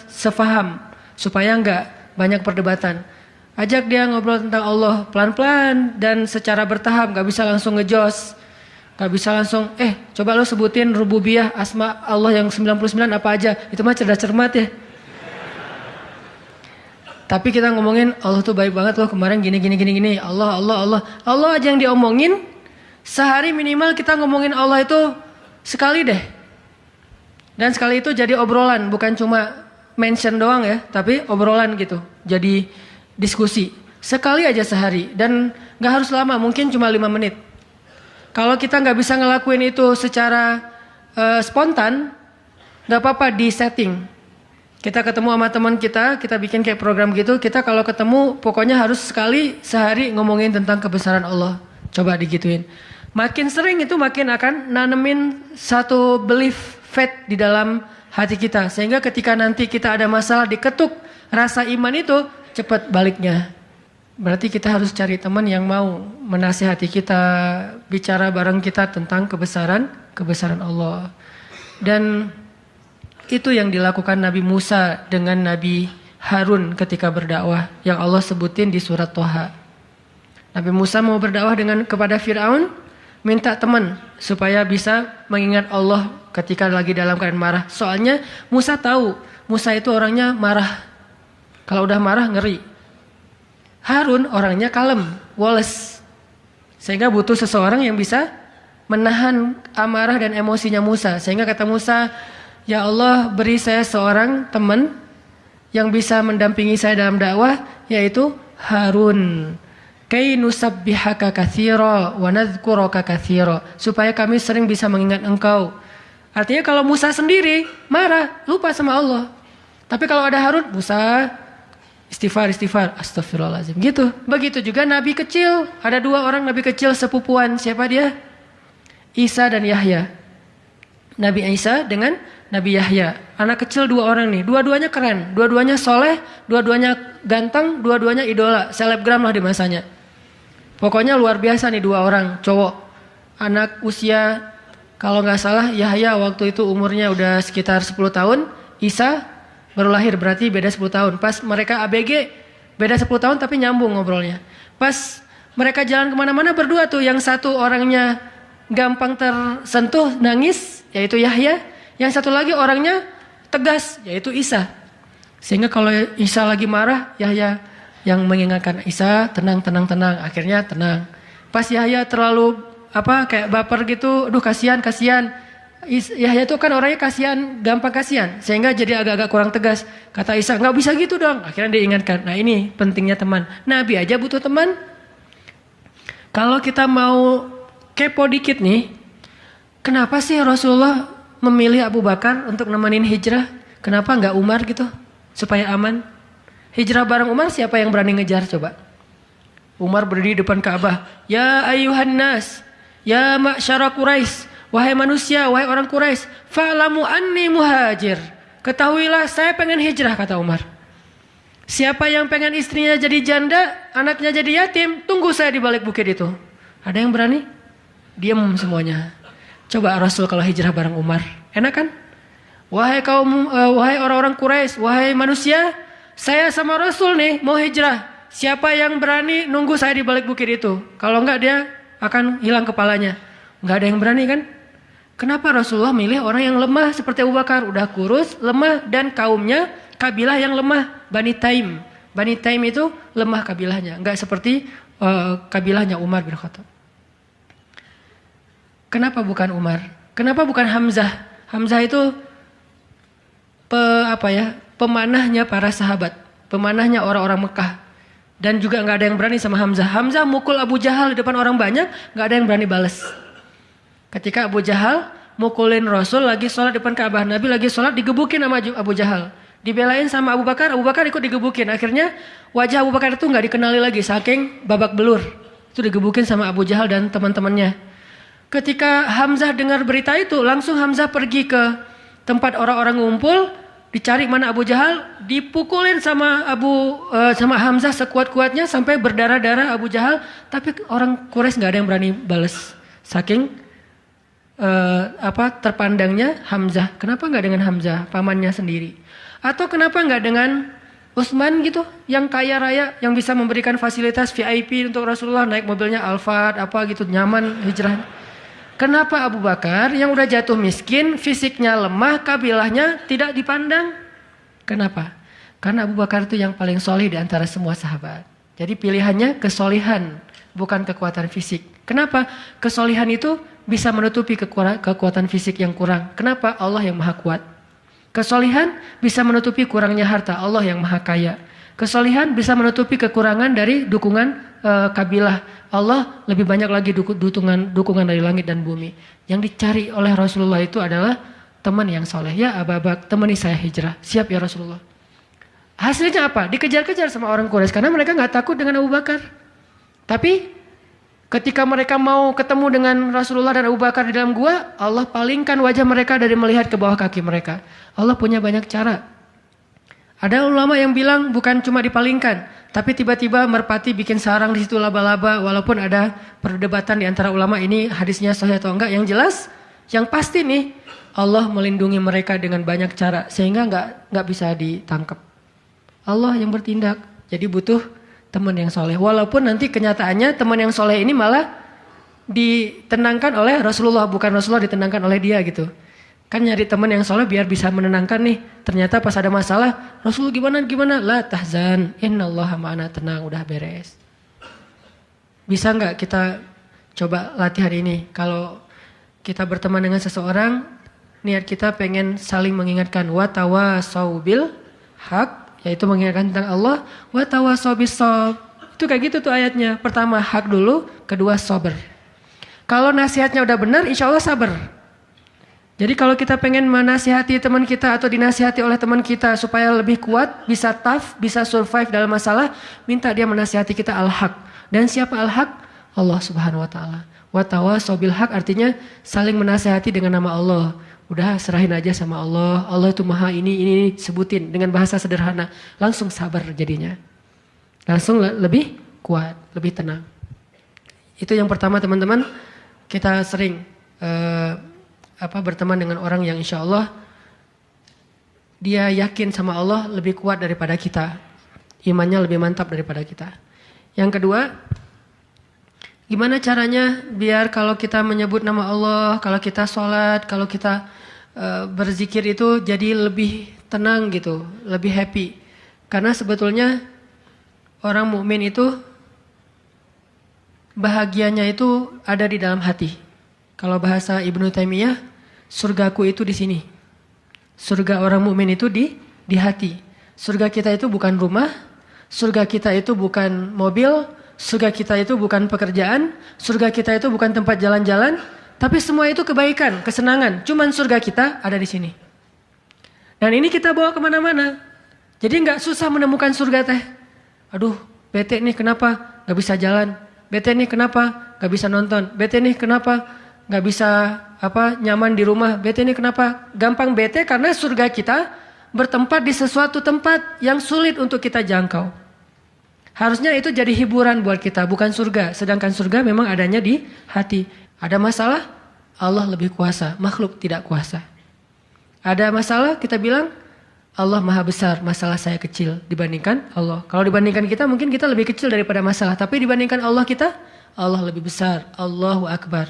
sefaham. Supaya enggak banyak perdebatan. Ajak dia ngobrol tentang Allah pelan-pelan. Dan secara bertahap. Gak bisa langsung ngejos. Gak bisa langsung coba lo sebutin rububiyah asma Allah yang 99 apa aja. Itu mah cerdas cermat ya. Tapi kita ngomongin Allah tuh baik banget loh. Kemarin gini. Allah. Allah aja yang diomongin. Sehari minimal kita ngomongin Allah itu sekali deh. Dan sekali itu jadi obrolan. Bukan cuma mention doang ya. Tapi obrolan gitu. Jadi diskusi. Sekali aja sehari. Dan gak harus lama. Mungkin cuma 5 menit. Kalau kita gak bisa ngelakuin itu secara spontan. Gak apa-apa di setting. Kita ketemu sama teman kita. Kita bikin kayak program gitu. Kita kalau ketemu pokoknya harus sekali sehari ngomongin tentang kebesaran Allah. Coba digituin. Makin sering itu makin akan nanemin satu belief faith di dalam hati kita. Sehingga ketika nanti kita ada masalah diketuk rasa iman itu cepat baliknya. Berarti kita harus cari teman yang mau menasihati kita, bicara bareng kita tentang kebesaran Allah. Dan itu yang dilakukan Nabi Musa dengan Nabi Harun ketika berdakwah yang Allah sebutin di surat Toha. Nabi Musa mau berdakwah kepada Fir'aun. Minta teman supaya bisa mengingat Allah ketika lagi dalam keadaan marah. Soalnya Musa tahu, Musa itu orangnya marah. Kalau udah marah ngeri. Harun orangnya kalem, woles. Sehingga butuh seseorang yang bisa menahan amarah dan emosinya Musa. Sehingga kata Musa, ya Allah beri saya seorang teman yang bisa mendampingi saya dalam dakwah, yaitu Harun. Kay nusabbihaka katsira wa nadhkuraka katsira, supaya kami sering bisa mengingat engkau. Artinya kalau Musa sendiri marah, lupa sama Allah. Tapi kalau ada Harun, Musa Istighfar, astagfirullahaladzim. Gitu. Begitu juga nabi kecil. Ada 2 orang nabi kecil sepupuan. Siapa dia? Isa dan Yahya. Nabi Isa dengan Nabi Yahya. Anak kecil 2 orang nih. Dua-duanya keren. Dua-duanya soleh. Dua-duanya ganteng. Dua-duanya idola. Selebgram lah di masanya. Pokoknya luar biasa nih 2 orang cowok. Anak usia, kalau nggak salah Yahya waktu itu umurnya udah sekitar 10 tahun. Isa baru lahir, berarti beda 10 tahun. Pas mereka ABG beda 10 tahun tapi nyambung ngobrolnya. Pas mereka jalan kemana-mana berdua tuh. Yang satu orangnya gampang tersentuh, nangis, yaitu Yahya. Yang satu lagi orangnya tegas, yaitu Isa. Sehingga kalau Isa lagi marah, Yahya yang mengingatkan Isa, tenang. Akhirnya tenang. Pas Yahya terlalu kayak baper gitu, aduh kasihan. Yahya itu kan orangnya kasihan, gampang kasihan, sehingga jadi agak-agak kurang tegas. Kata Isa, nggak bisa gitu dong. Akhirnya diingatkan. Nah ini pentingnya teman. Nabi aja butuh teman. Kalau kita mau kepo dikit nih, kenapa sih Rasulullah memilih Abu Bakar untuk nemenin hijrah? Kenapa nggak Umar gitu, supaya aman? Hijrah bareng Umar, siapa yang berani ngejar coba? Umar berdiri depan Ka'bah. Ya ayuhan nas, ya ma'syara Quraisy. Wahai manusia, wahai orang Quraisy, fa'lamu anni muhajir. Ketahuilah saya pengen hijrah, kata Umar. Siapa yang pengen istrinya jadi janda, anaknya jadi yatim, tunggu saya di balik bukit itu. Ada yang berani? Diam semuanya. Coba Rasul kalau hijrah bareng Umar, enak kan? Wahai orang-orang Quraisy, wahai manusia, saya sama Rasul nih mau hijrah. Siapa yang berani nunggu saya di balik bukit itu? Kalau enggak dia akan hilang kepalanya. Enggak ada yang berani kan? Kenapa Rasulullah milih orang yang lemah seperti Abu Bakar? Udah kurus, lemah, dan kaumnya kabilah yang lemah. Bani Taim. Bani Taim itu lemah kabilahnya. Enggak seperti kabilahnya Umar bin Khattab. Kenapa bukan Umar? Kenapa bukan Hamzah? Hamzah itu pemanahnya para sahabat. Pemanahnya orang-orang Mekah. Dan juga enggak ada yang berani sama Hamzah. Hamzah mukul Abu Jahal di depan orang banyak, enggak ada yang berani balas. Ketika Abu Jahal mukulin Rasul lagi sholat depan Ka'bah, Nabi lagi sholat digebukin sama Abu Jahal. Dibelain sama Abu Bakar ikut digebukin. Akhirnya wajah Abu Bakar itu nggak dikenali lagi saking babak belur. Itu digebukin sama Abu Jahal dan teman-temannya. Ketika Hamzah dengar berita itu, langsung Hamzah pergi ke tempat orang-orang ngumpul, dicari mana Abu Jahal, dipukulin sama Hamzah sekuat-kuatnya sampai berdarah-darah Abu Jahal. Tapi orang Quraisy nggak ada yang berani balas. Saking terpandangnya Hamzah. Kenapa nggak dengan Hamzah, pamannya sendiri? Atau kenapa nggak dengan Utsman gitu, yang kaya raya, yang bisa memberikan fasilitas VIP untuk Rasulullah, naik mobilnya Alphard gitu, nyaman hijrah. Kenapa Abu Bakar yang udah jatuh miskin, fisiknya lemah, kabilahnya tidak dipandang? Kenapa? Karena Abu Bakar itu yang paling solih di antara semua sahabat. Jadi pilihannya kesolihan, bukan kekuatan fisik. Kenapa? Kesolihan itu bisa menutupi kekuatan fisik yang kurang. Kenapa? Allah yang maha kuat. Kesolihan bisa menutupi kurangnya harta. Allah yang maha kaya. Kesolihan bisa menutupi kekurangan dari dukungan kabilah. Allah lebih banyak lagi dukungan dari langit dan bumi. Yang dicari oleh Rasulullah itu adalah teman yang soleh. Ya Abu Bakar, temani saya hijrah. Siap ya Rasulullah. Hasilnya apa? Dikejar-kejar sama orang Quraisy karena mereka nggak takut dengan Abu Bakar. Tapi ketika mereka mau ketemu dengan Rasulullah dan Abu Bakar di dalam gua, Allah palingkan wajah mereka dari melihat ke bawah kaki mereka. Allah punya banyak cara. Ada ulama yang bilang bukan cuma dipalingkan, tapi tiba-tiba merpati bikin sarang di situ laba-laba. Walaupun ada perdebatan di antara ulama ini hadisnya sahih atau enggak. Yang jelas, yang pasti nih, Allah melindungi mereka dengan banyak cara sehingga nggak bisa ditangkap. Allah yang bertindak. Jadi butuh teman yang soleh. Walaupun nanti kenyataannya teman yang soleh ini malah ditenangkan oleh Rasulullah, bukan Rasulullah ditenangkan oleh dia gitu. Kan nyari teman yang soleh biar bisa menenangkan nih. Ternyata pas ada masalah, Rasul gimana? La tahzan, innallaha ma'ana, tenang, udah beres. Bisa nggak kita coba latihan ini? Kalau kita berteman dengan seseorang, niat kita pengen saling mengingatkan. Wa tawasau bil haq, yaitu mengingatkan tentang Allah. Wa tawasau bis sabr. Itu kayak gitu tuh ayatnya. Pertama hak dulu, kedua sabar. Kalau nasihatnya udah benar, insya Allah sabar. Jadi kalau kita pengen menasihati teman kita atau dinasihati oleh teman kita supaya lebih kuat, bisa tough, bisa survive dalam masalah, minta dia menasihati kita al-haq. Dan siapa al-haq? Allah Subhanahu wa taala. Wa tawasau bil haq artinya saling menasihati dengan nama Allah. Udah serahin aja sama Allah. Allah itu maha ini sebutin dengan bahasa sederhana. Langsung sabar jadinya. Langsung lebih kuat, lebih tenang. Itu yang pertama teman-teman. Kita sering berteman dengan orang yang insya Allah dia yakin sama Allah lebih kuat daripada kita. Imannya lebih mantap daripada kita. Yang kedua, gimana caranya biar kalau kita menyebut nama Allah, kalau kita sholat, kalau kita berzikir itu jadi lebih tenang gitu, lebih happy. Karena sebetulnya orang mukmin itu bahagianya itu ada di dalam hati. Kalau bahasa Ibnu Taimiyah, surgaku itu di sini. Surga orang mukmin itu di hati. Surga kita itu bukan rumah, surga kita itu bukan mobil, surga kita itu bukan pekerjaan, surga kita itu bukan tempat jalan-jalan, tapi semua itu kebaikan, kesenangan. Cuman surga kita ada di sini. Dan ini kita bawa kemana-mana. Jadi nggak susah menemukan surga teh. Aduh, bete nih kenapa nggak bisa jalan? Bete nih kenapa nggak bisa nonton? Bete nih kenapa nggak bisa nyaman di rumah? Bete nih kenapa? Gampang bete karena surga kita bertempat di sesuatu tempat yang sulit untuk kita jangkau. Harusnya itu jadi hiburan buat kita, bukan surga. Sedangkan surga memang adanya di hati. Ada masalah, Allah lebih kuasa, makhluk tidak kuasa. Ada masalah, kita bilang Allah maha besar, masalah saya kecil dibandingkan Allah. Kalau dibandingkan kita mungkin kita lebih kecil daripada masalah. Tapi dibandingkan Allah kita, Allah lebih besar. Allahu Akbar.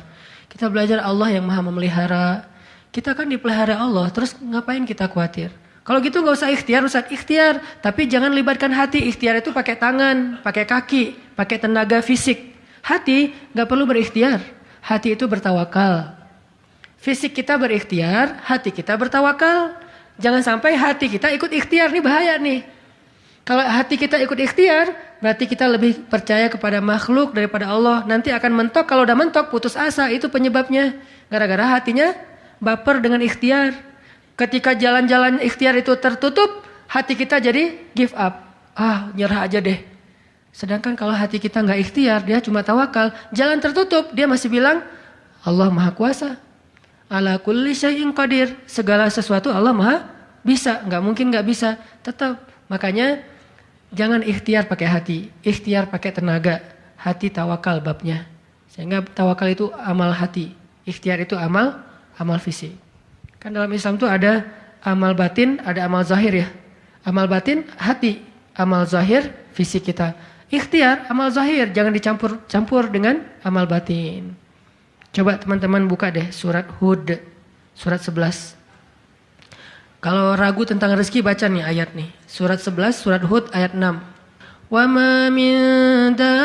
Kita belajar Allah yang maha memelihara. Kita kan dipelihara Allah, terus ngapain kita khawatir? Kalau gitu gak usah ikhtiar, Ustaz. Ikhtiar, tapi jangan libatkan hati. Ikhtiar itu pakai tangan, pakai kaki, pakai tenaga fisik. Hati gak perlu berikhtiar. Hati itu bertawakal. Fisik kita berikhtiar, hati kita bertawakal. Jangan sampai hati kita ikut ikhtiar, nih bahaya nih. Kalau hati kita ikut ikhtiar, berarti kita lebih percaya kepada makhluk daripada Allah. Nanti akan mentok, kalau udah mentok putus asa, itu penyebabnya. Gara-gara hatinya baper dengan ikhtiar. Ketika jalan-jalan ikhtiar itu tertutup, hati kita jadi give up. Nyerah aja deh. Sedangkan kalau hati kita nggak ikhtiar, dia cuma tawakal. Jalan tertutup, dia masih bilang, Allah maha kuasa. Ala kulli syai'in qadir. Segala sesuatu Allah maha bisa. Nggak mungkin nggak bisa. Tetap. Makanya jangan ikhtiar pakai hati. Ikhtiar pakai tenaga. Hati tawakal babnya. Sehingga tawakal itu amal hati. Ikhtiar itu amal fisik. Kan dalam Islam itu ada amal batin, ada amal zahir ya. Amal batin hati. Amal zahir fisik kita. Ikhtiar amal zahir. Jangan dicampur dengan amal batin. Coba teman-teman buka deh surat Hud, surat 11. Kalau ragu tentang rezeki baca nih ayat nih. Surat 11, surat Hud ayat 6. Wa ma min dabbatin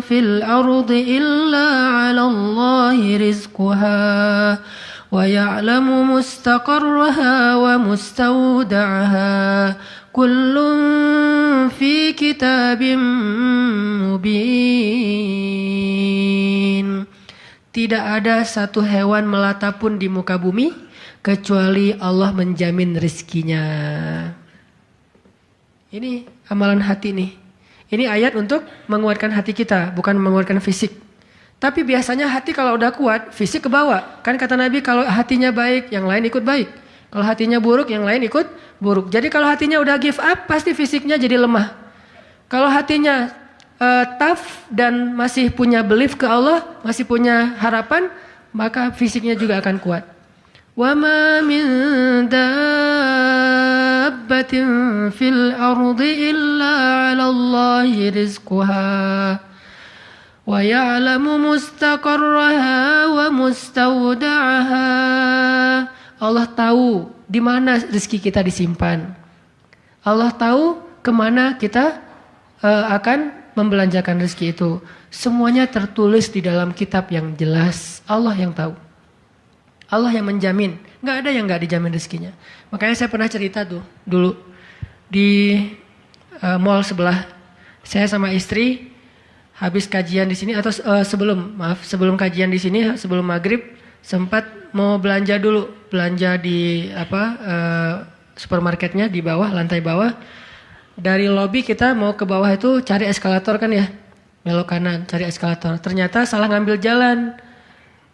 fil ardi illa 'ala Allahi rizquha wa ya'lamu mustaqarraha wa mustawda'aha. Kullun fi kitabim mubin. Tidak ada satu hewan melata pun di muka bumi kecuali Allah menjamin rizkinya. Ini amalan hati nih. Ini ayat untuk menguatkan hati kita, bukan menguatkan fisik. Tapi biasanya hati kalau udah kuat, fisik ke bawah. Kan kata Nabi kalau hatinya baik, yang lain ikut baik. Kalau hatinya buruk, yang lain ikut buruk. Jadi kalau hatinya udah give up, pasti fisiknya jadi lemah. Kalau hatinya tough dan masih punya belief ke Allah, masih punya harapan, maka fisiknya juga akan kuat. Wa ma min dabbatin fil ardi illa 'ala Allahi rizquha wa ya'lamu mustaqarraha wa mustawda'aha. Allah tahu di mana rezeki kita disimpan. Allah tahu kemana kita akan membelanjakan rezeki itu. Semuanya tertulis di dalam kitab yang jelas. Allah yang tahu. Allah yang menjamin. Nggak ada yang nggak dijamin rezekinya. Makanya saya pernah cerita tuh dulu di mall sebelah. Saya sama istri habis kajian di sini atau sebelum kajian di sini sebelum maghrib sempat mau belanja dulu, belanja di supermarketnya di bawah, lantai bawah. Dari lobi kita mau ke bawah itu cari eskalator kan ya, belok kanan cari eskalator, ternyata salah ngambil jalan.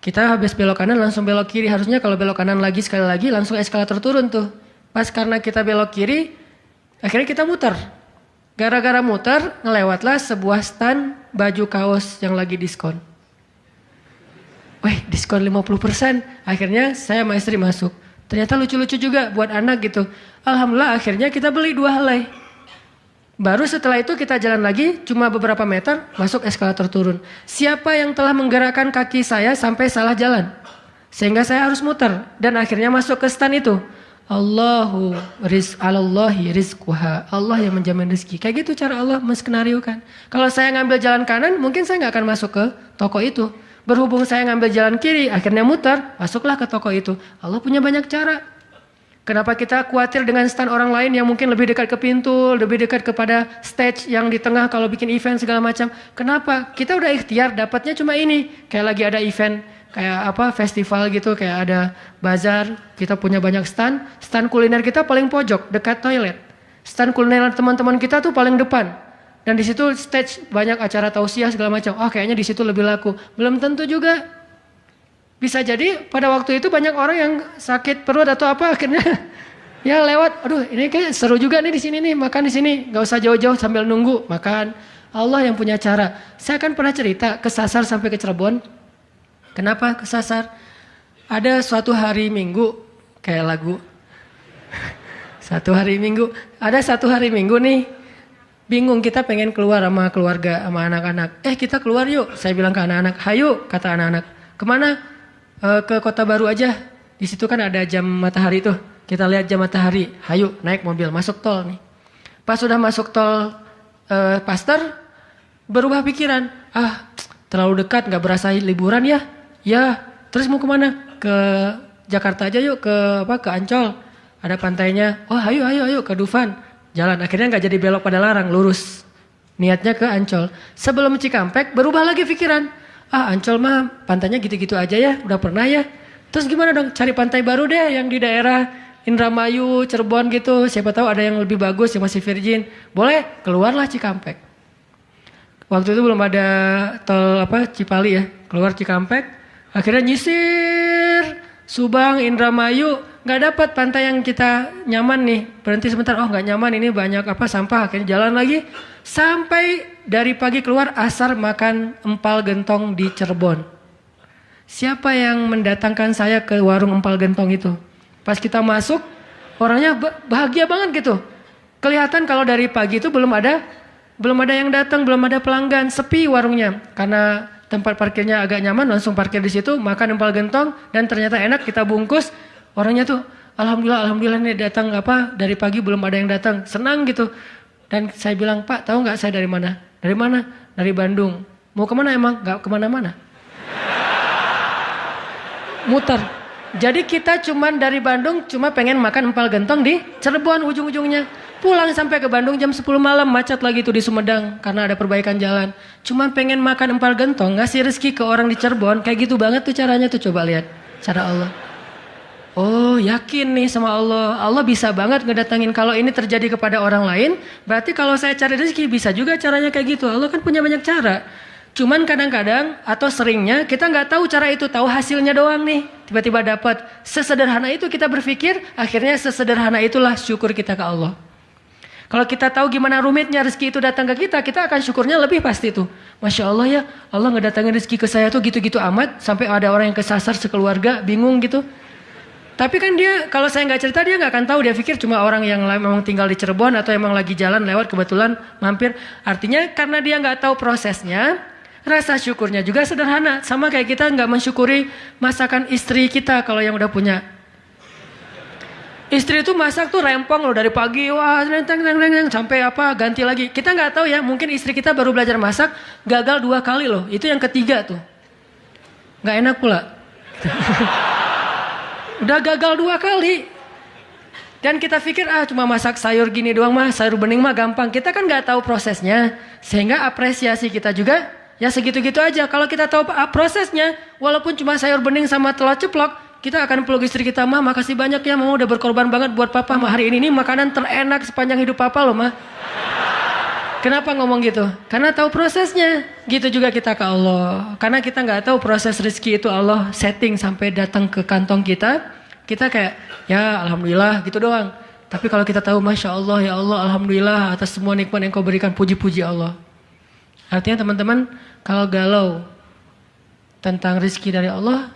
Kita habis belok kanan langsung belok kiri, harusnya kalau belok kanan lagi sekali lagi langsung eskalator turun tuh. Pas karena kita belok kiri akhirnya kita muter. Gara-gara muter, ngelewatlah sebuah stand baju kaos yang lagi diskon. Wih, diskon 50%. Akhirnya saya sama istri masuk. Ternyata lucu-lucu juga buat anak gitu. Alhamdulillah akhirnya kita beli 2 helai. Baru setelah itu kita jalan lagi, cuma beberapa meter, masuk eskalator turun. Siapa yang telah menggerakkan kaki saya sampai salah jalan? Sehingga saya harus muter. Dan akhirnya masuk ke stand itu. Alallahi rizquha. Allah yang menjamin rezeki. Kayak gitu cara Allah menskenariokan. Kalau saya ngambil jalan kanan, mungkin saya nggak akan masuk ke toko itu. Berhubung saya ngambil jalan kiri, akhirnya muter, masuklah ke toko itu. Allah punya banyak cara. Kenapa kita khawatir dengan stand orang lain yang mungkin lebih dekat ke pintu, lebih dekat kepada stage yang di tengah kalau bikin event segala macam. Kenapa? Kita udah ikhtiar, dapatnya cuma ini. Kayak lagi ada event kayak festival gitu, kayak ada bazar, kita punya banyak stand kuliner kita paling pojok dekat toilet, stand kuliner teman-teman kita tuh paling depan, dan di situ stage banyak acara tausiah segala macam. Kayaknya di situ lebih laku. Belum tentu juga, bisa jadi pada waktu itu banyak orang yang sakit perut atau akhirnya ya lewat, aduh ini kayak seru juga nih di sini nih, makan di sini, nggak usah jauh-jauh sambil nunggu makan. Allah yang punya cara. Saya kan pernah cerita kesasar sampai ke Cirebon. Kenapa kesasar? Ada suatu hari Minggu, kayak lagu. Ada satu hari Minggu nih, bingung kita pengen keluar sama keluarga, sama anak-anak. Kita keluar yuk, saya bilang ke anak-anak. Hayu, kata anak-anak. Kemana? Ke Kota Baru aja. Di situ kan ada jam matahari tuh. Kita lihat jam matahari. Hayu, naik mobil, masuk tol nih. Pas sudah masuk tol Paster, berubah pikiran. Terlalu dekat, nggak berasa liburan ya. Ya, terus mau kemana? Ke Jakarta aja yuk, ke Ancol. Ada pantainya. Ayo ke Dufan. Jalan, akhirnya nggak jadi belok pada larang, lurus. Niatnya ke Ancol. Sebelum Cikampek, berubah lagi pikiran. Ancol mah pantainya gitu-gitu aja ya, udah pernah ya. Terus gimana dong? Cari pantai baru deh yang di daerah Indramayu, Cirebon gitu. Siapa tahu ada yang lebih bagus, yang masih virgin. Boleh, keluarlah Cikampek. Waktu itu belum ada tol Cipali ya, keluar Cikampek. Akhirnya nyisir Subang, Indramayu, nggak dapat pantai yang kita nyaman nih. Berhenti sebentar, nggak nyaman, ini banyak sampah. Akhirnya jalan lagi sampai dari pagi keluar, asar makan empal gentong di Cirebon. Siapa yang mendatangkan saya ke warung empal gentong itu? Pas kita masuk, orangnya bahagia banget gitu. Kelihatan kalau dari pagi itu belum ada yang datang, belum ada pelanggan, sepi warungnya. Karena tempat parkirnya agak nyaman, langsung parkir di situ, makan empal gentong, dan ternyata enak, kita bungkus. Orangnya tuh, alhamdulillah nih datang dari pagi belum ada yang datang, senang gitu. Dan saya bilang, Pak, tahu nggak saya dari mana? Dari mana? Dari Bandung. Mau kemana emang? Nggak kemana-mana. Muter. Jadi kita dari Bandung cuma pengen makan empal gentong di Cirebon ujung-ujungnya. Pulang sampai ke Bandung jam 10 malam, macet lagi tuh di Sumedang karena ada perbaikan jalan. Cuma pengen makan empal gentong, ngasih rezeki ke orang di Cirebon, kayak gitu banget tuh caranya tuh, coba lihat cara Allah. Yakin nih sama Allah. Allah bisa banget ngedatangin. Kalau ini terjadi kepada orang lain, berarti kalau saya cari rezeki bisa juga caranya kayak gitu. Allah kan punya banyak cara. Cuman kadang-kadang atau seringnya kita nggak tahu cara itu, tahu hasilnya doang nih. Tiba-tiba dapat. Sesederhana itu kita berpikir, akhirnya sesederhana itulah syukur kita ke Allah. Kalau kita tahu gimana rumitnya rezeki itu datang ke kita, kita akan syukurnya lebih pasti tuh. Masya Allah ya, Allah ngedatangin rezeki ke saya tuh gitu-gitu amat, sampai ada orang yang kesasar sekeluarga, bingung gitu. Tapi kan dia, kalau saya nggak cerita dia nggak akan tahu, dia pikir cuma orang yang memang tinggal di Cirebon atau emang lagi jalan lewat kebetulan mampir. Artinya karena dia nggak tahu prosesnya, rasa syukurnya juga sederhana. Sama kayak kita nggak mensyukuri masakan istri kita kalau yang udah punya. Istri itu masak tuh rempong loh dari pagi, wah sampai ganti lagi. Kita nggak tahu ya, mungkin istri kita baru belajar masak, gagal 2 kali loh. Itu yang ketiga tuh, nggak enak pula. Udah gagal 2 kali. Dan kita pikir cuma masak sayur gini doang mah, sayur bening mah gampang. Kita kan nggak tahu prosesnya, sehingga apresiasi kita juga ya segitu-gitu aja. Kalau kita tahu prosesnya, walaupun cuma sayur bening sama telur ceplok, kita akan peluk istri kita, mah makasih banyak ya, mama udah berkorban banget buat papa mah. Hari ini makanan terenak sepanjang hidup papa loh mah. Kenapa ngomong gitu? Karena tahu prosesnya. Gitu juga kita ke Allah. Karena kita nggak tahu proses rezeki itu Allah setting sampai datang ke kantong kita. Kita kayak ya alhamdulillah gitu doang. Tapi kalau kita tahu masya Allah ya Allah alhamdulillah atas semua nikmat yang kau berikan, puji-puji Allah. Artinya teman-teman kalau galau tentang rezeki dari Allah,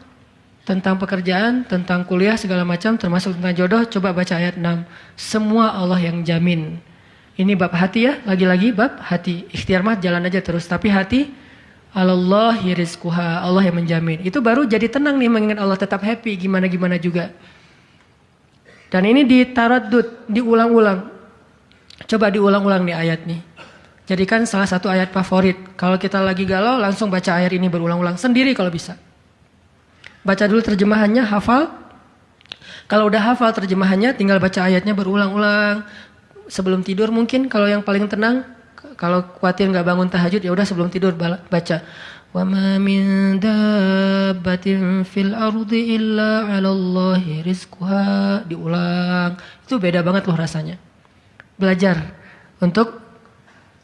tentang pekerjaan, tentang kuliah segala macam, termasuk tentang jodoh, coba baca ayat 6. Semua Allah yang jamin. Ini bab hati ya, lagi-lagi bab hati. Ikhtiar mah jalan aja terus, tapi hati Allahi rizquha, Allah yang menjamin. Itu baru jadi tenang nih mengingat Allah, tetap happy gimana-gimana juga. Dan ini ditaraddud, diulang-ulang. Coba diulang-ulang nih ayat nih. Jadikan salah satu ayat favorit. Kalau kita lagi galau langsung baca ayat ini berulang-ulang sendiri kalau bisa. Baca dulu terjemahannya, hafal. Kalau udah hafal terjemahannya tinggal baca ayatnya berulang-ulang. Sebelum tidur mungkin kalau yang paling tenang. Kalau khawatir nggak bangun tahajud ya udah sebelum tidur baca. Wa ma min dabbatin fil ardi illa 'alallahi rizquha. Diulang. Itu beda banget loh rasanya. Belajar untuk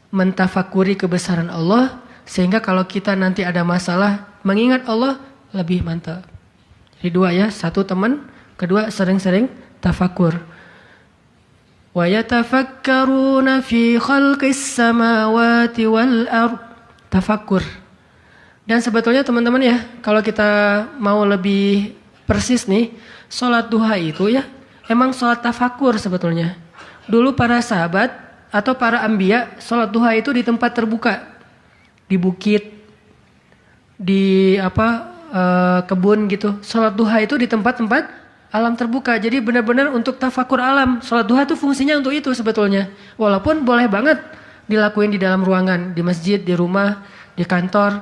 mentafakuri kebesaran Allah sehingga kalau kita nanti ada masalah mengingat Allah lebih mantap. Jadi dua ya, satu teman, kedua sering-sering tafakur. Wa yatafakkaruna fi khalqis samawati wal ard. Tafakkur. Dan sebetulnya teman-teman ya, kalau kita mau lebih persis nih, sholat duha itu ya, emang sholat tafakkur sebetulnya. Dulu para sahabat atau para anbiya, sholat duha itu di tempat terbuka. Di bukit, di kebun gitu. Sholat duha itu di tempat-tempat alam terbuka. Jadi benar-benar untuk tafakur alam. Sholat duha itu fungsinya untuk itu sebetulnya. Walaupun boleh banget dilakuin di dalam ruangan. Di masjid, di rumah, di kantor.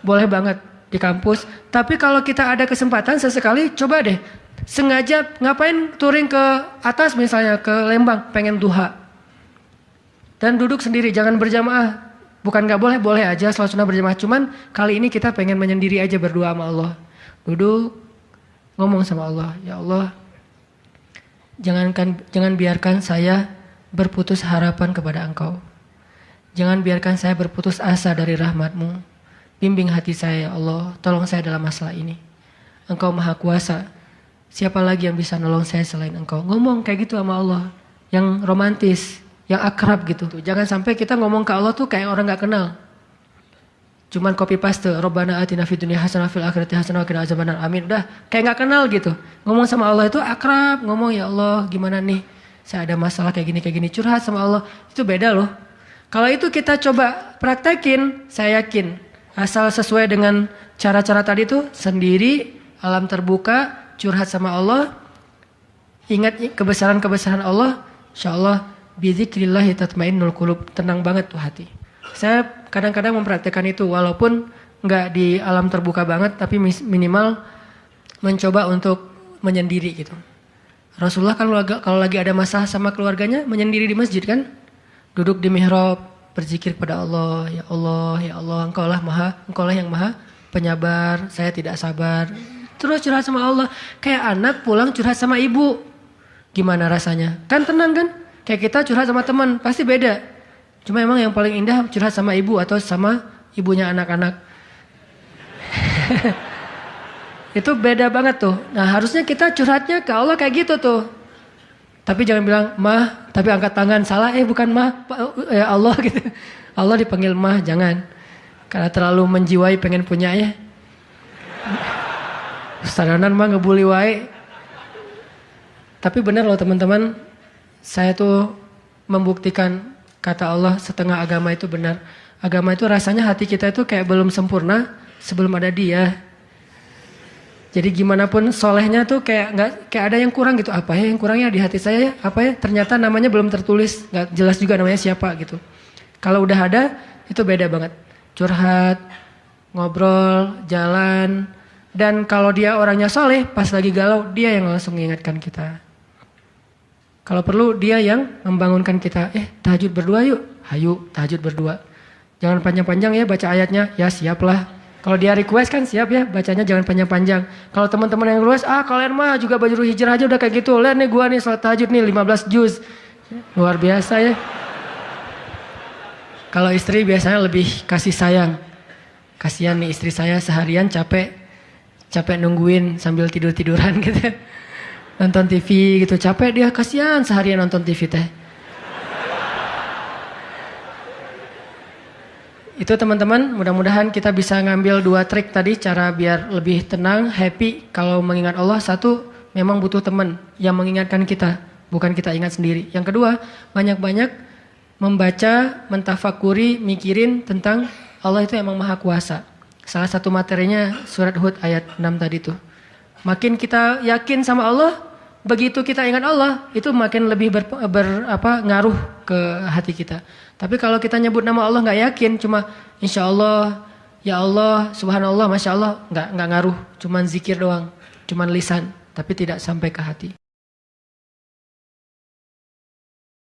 Boleh banget di kampus. Tapi kalau kita ada kesempatan sesekali coba deh. Sengaja ngapain touring ke atas misalnya. Ke Lembang pengen duha. Dan duduk sendiri. Jangan berjamaah. Bukan gak boleh. Boleh aja sholat sunnah berjamaah. Cuman kali ini kita pengen menyendiri aja berdoa sama Allah. Duduk. Ngomong sama Allah, ya Allah, jangan biarkan saya berputus harapan kepada Engkau. Jangan biarkan saya berputus asa dari rahmat-Mu. Bimbing hati saya, ya Allah, tolong saya dalam masalah ini. Engkau maha kuasa, siapa lagi yang bisa nolong saya selain Engkau? Ngomong kayak gitu sama Allah, yang romantis, yang akrab gitu. Jangan sampai kita ngomong ke Allah tuh kayak orang gak kenal. Cuman copy paste, Rabbana atina fid dunya hasanah fil akhirati hasanah wa qina azabannar. Amin. Udah kayak gak kenal gitu. Ngomong sama Allah itu akrab, ngomong ya Allah, gimana nih? Saya ada masalah kayak gini, curhat sama Allah. Itu beda loh. Kalau itu kita coba praktekin, saya yakin asal sesuai dengan cara-cara tadi tuh sendiri, alam terbuka, curhat sama Allah, ingat kebesaran-kebesaran Allah, insyaallah bizikrillah tatmainnul qulub, tenang banget tuh hati. Saya kadang-kadang mempraktekkan itu walaupun nggak di alam terbuka banget tapi minimal mencoba untuk menyendiri gitu. Rasulullah kan kalau lagi ada masalah sama keluarganya menyendiri di masjid kan, duduk di mihrab berzikir pada Allah, ya Allah, ya Allah, Engkau lah yang maha penyabar, saya tidak sabar. Terus curhat sama Allah, kayak anak pulang curhat sama ibu, gimana rasanya? Kan tenang kan? Kayak kita curhat sama teman pasti beda. Cuma emang yang paling indah curhat sama ibu atau sama ibunya anak-anak. Itu beda banget tuh. Nah harusnya kita curhatnya ke Allah kayak gitu tuh. Tapi jangan bilang mah, tapi angkat tangan salah. Bukan mah, ya Allah gitu. Allah dipanggil mah, jangan. Karena terlalu menjiwai pengen punya ya. Ustadanan mah ngebully wae. Tapi benar loh teman-teman. Saya tuh membuktikan kata Allah setengah agama itu benar. Agama itu rasanya hati kita itu kayak belum sempurna sebelum ada Dia. Jadi gimana pun solehnya tuh kayak ada yang kurang gitu. Apa ya yang kurangnya di hati saya ya? Apa ya? Ternyata namanya belum tertulis, nggak jelas juga namanya siapa gitu. Kalau udah ada itu beda banget. Curhat, ngobrol, jalan, dan kalau dia orangnya soleh pas lagi galau dia yang langsung mengingatkan kita. Kalau perlu dia yang membangunkan kita. Tahajud berdua yuk. Hayu tahajud berdua. Jangan panjang-panjang ya baca ayatnya. Ya siaplah. Kalau dia request kan siap ya, bacanya jangan panjang-panjang. Kalau teman-teman yang request, kalian mah juga baju hijrah aja udah kayak gitu. Lihat nih gua nih salat tahajud nih 15 juz. Luar biasa ya. Kalau istri biasanya lebih kasih sayang. Kasihan nih istri saya seharian capek nungguin sambil tidur-tiduran gitu. Nonton TV gitu, capek dia, kasihan seharian nonton TV teh. Itu teman-teman, mudah-mudahan kita bisa ngambil 2 trik tadi cara biar lebih tenang, happy kalau mengingat Allah. 1, memang butuh teman yang mengingatkan kita, bukan kita ingat sendiri. Yang kedua, banyak-banyak membaca, mentafakuri, mikirin tentang Allah itu emang maha kuasa. Salah satu materinya surat Hud ayat 6 tadi tuh. Makin kita yakin sama Allah, begitu kita ingat Allah, itu makin lebih ngaruh ke hati kita. Tapi kalau kita nyebut nama Allah nggak yakin, cuma insya Allah, ya Allah, subhanallah, masya Allah, nggak ngaruh, cuman zikir doang, cuman lisan, tapi tidak sampai ke hati.